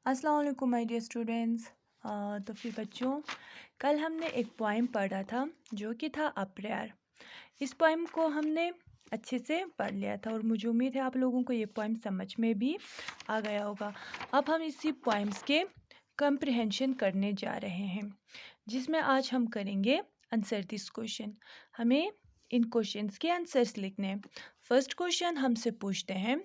अस्सलाम वालेकुम my dear students. तो फिर बच्चों, कल हमने एक पोइम पढ़ा था जो कि था अ प्रेयर। इस पोइम को हमने अच्छे से पढ़ लिया था और मुझे उम्मीद है आप लोगों को ये पोइम समझ में भी आ गया होगा। अब हम इसी पोइम्स के कंप्रिहेंशन करने जा रहे हैं, जिसमें आज हम करेंगे आंसर दिस क्वेश्चन। हमें इन क्वेश्चंस के आंसर्स लिखने हैं। फर्स्ट क्वेश्चन हमसे पूछते हैं,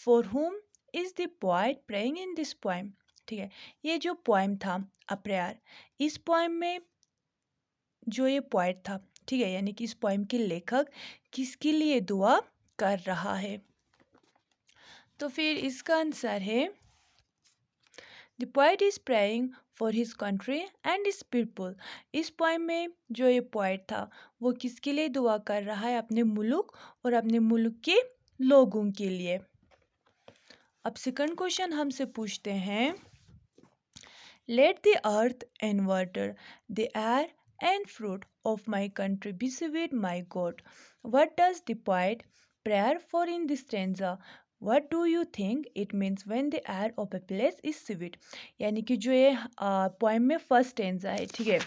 फॉर हुम is the poet praying in this poem. ठीक है, ये जो पोएम था अ प्रेयर, इस पोएम में जो ये पोएट था, ठीक है, यानी कि इस पोएम के लेखक किसके लिए दुआ कर रहा है। तो फिर इसका आंसर है the poet is praying for his country and his people. इस पोएम में जो ये पोएट था वो किसके लिए दुआ कर रहा है, अपने मुल्क और अपने मुल्क के लोगों के लिए। अब सेकंड क्वेश्चन हमसे पूछते हैं, late the earth and water, the air and fruit of my country be sweet, my God. What does the poet prayer for in this stanza? What do you think it means when the air of a place is sweet? यानी कि जो ये poem में first stanza है, ठीक है,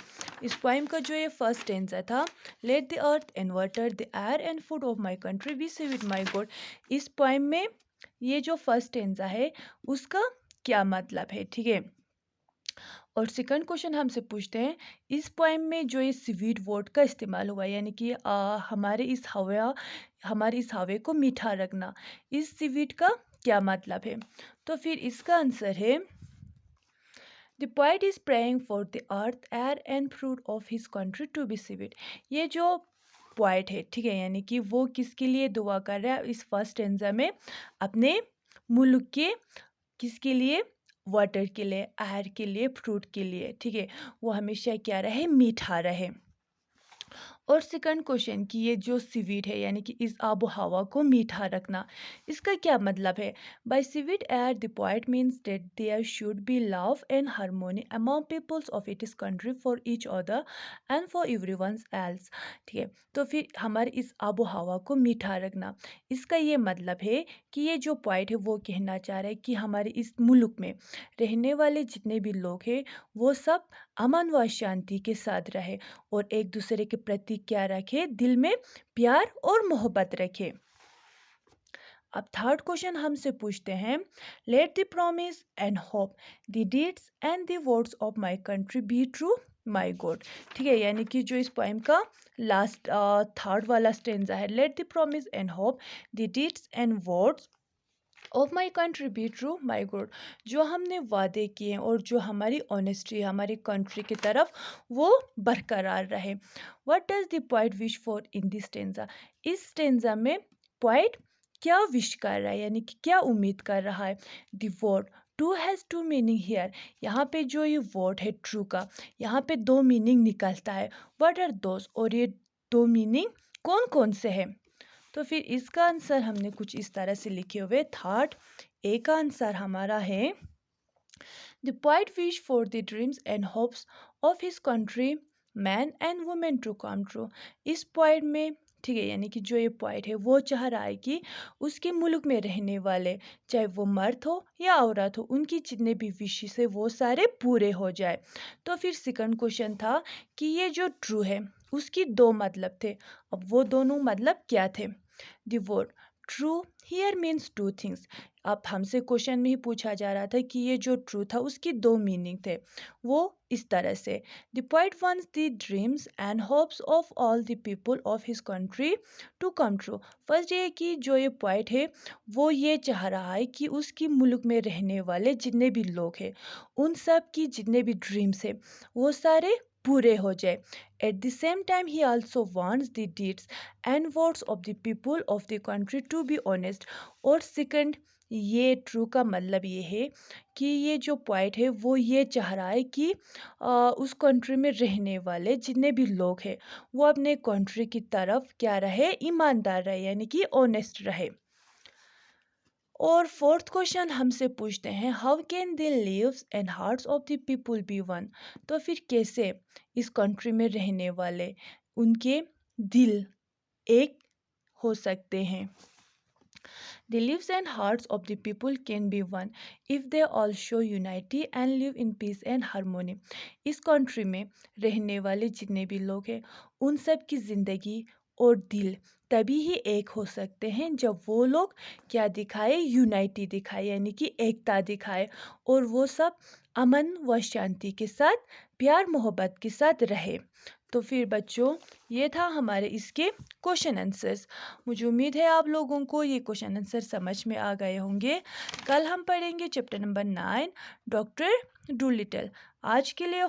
इस poem का जो ये फर्स्ट स्टेंजा था, let the earth and water the air and food of my country be sweet my God, इस पोएम में ये जो फर्स्ट स्टेंजा है उसका क्या मतलब है, ठीक है। और सेकंड क्वेश्चन हमसे पूछते हैं, इस पोएम में जो ये स्वीट वर्ड का इस्तेमाल हुआ है, यानी कि हमारे इस हवा को मीठा रखना, इस स्वीट का क्या मतलब है। तो फिर इसका आंसर है the poet is praying for the earth air and fruit of his country to be sweet. ये जो पोएट है, ठीक है, यानी कि वो किसके लिए दुआ कर रहा है इस फर्स्ट स्टेंजा में, अपने मुल्क के किसके लिए, वाटर के लिए, एयर के लिए, फ्रूट के लिए, ठीक है, वो हमेशा क्या रहे, मीठा रहे। और सेकंड क्वेश्चन कि ये जो स्वीट है, यानी कि इस आबो हवा को मीठा रखना, इसका क्या मतलब है। By sweet air the poet means that there should be love and harmony among peoples of it is country for each other and for everyone else. ठीक है, तो फिर हमारे इस आबो हवा को मीठा रखना, इसका ये मतलब है कि ये जो पोएट है वो कहना चाह रहा है कि हमारे इस मुल्क में रहने वाले जितने भी लोग हैं वो सब अमन व शांति के साथ रहे और एक दूसरे के प्रति क्या रखे, दिल में प्यार और मोहब्बत रखे। अब थर्ड क्वेश्चन हमसे पूछते हैं, let the promise and hope the deeds and the words of my country be true my God. ठीक है, यानी कि जो इस पोएम का लास्ट थर्ड वाला स्टेंजा है, let the promise and hope the deeds and words of my country be true my God, जो हमने वादे किए हैं और जो हमारी ऑनेस्टी है हमारी कंट्री की तरफ वो बरकरार रहे। What does the poet wish for in this stanza, इस स्टेंजा में पोएट क्या विश कर रहा है, यानी कि क्या उम्मीद कर रहा है। The word true has two meaning here, यहाँ पे जो ये वर्ड है ट्रू का, यहाँ पे दो मीनिंग निकलता है। व्हाट आर दोस, और ये दो मीनिंग कौन कौन से हैं। तो फिर इसका आंसर हमने कुछ इस तरह से लिखे हुए, थर्ड ए का आंसर हमारा है the poet wish for the dreams and hopes of his country man and women to come true. इस पोएट में, ठीक है, यानी कि जो ये पोएट है वो चाह रहा है कि उसके मुल्क में रहने वाले, चाहे वो मर्द हो या औरत हो, उनकी जितने भी विशेष है वो सारे पूरे हो जाए। तो फिर सेकंड क्वेश्चन था कि ये जो ट्रू है उसकी दो मतलब थे। अब वो दोनों मतलब क्या थे। The word true here means two things. अब हमसे क्वेश्चन में ही पूछा जा रहा था कि ये जो ट्रू था उसकी दो मीनिंग थे, वो इस तरह से, the poet wants the dreams and hopes of all the people of his country to come true. First ये कि जो ये पोएट है वो ये चाह रहा है कि उसकी मुल्क में रहने वाले जितने भी लोग हैं उन सब की जितने भी ड्रीम्स है वो सारे पूरे हो जाए। At the same time he also wants the deeds and words of the people of the country to be honest. और सेकंड ये ट्रू का मतलब ये है कि ये जो पोएट है वो ये चाह रहा है कि उस कंट्री में रहने वाले जितने भी लोग हैं वो अपने कंट्री की तरफ क्या रहे, ईमानदार रहे, यानी कि ऑनेस्ट रहे। और फोर्थ क्वेश्चन हमसे पूछते हैं, how can the leaves and hearts of the people be one. तो फिर कैसे इस कंट्री में रहने वाले उनके दिल एक हो सकते हैं। The lives and hearts of the people can be won if they all show unity and live in peace and harmony. इस कंट्री में रहने वाले जितने भी लोग हैं उन सब की ज़िंदगी और दिल तभी ही एक हो सकते हैं जब वो लोग क्या दिखाए, यूनाइटी दिखाए, यानी कि एकता दिखाए, और वो सब अमन व शांति के साथ, प्यार मोहब्बत के साथ रहे। तो फिर बच्चों, ये था हमारे इसके क्वेश्चन आंसर्स। मुझे उम्मीद है आप लोगों को ये क्वेश्चन आंसर समझ में आ गए होंगे। कल हम पढ़ेंगे चैप्टर नंबर 9, डॉक्टर डूलिटल। आज के लिए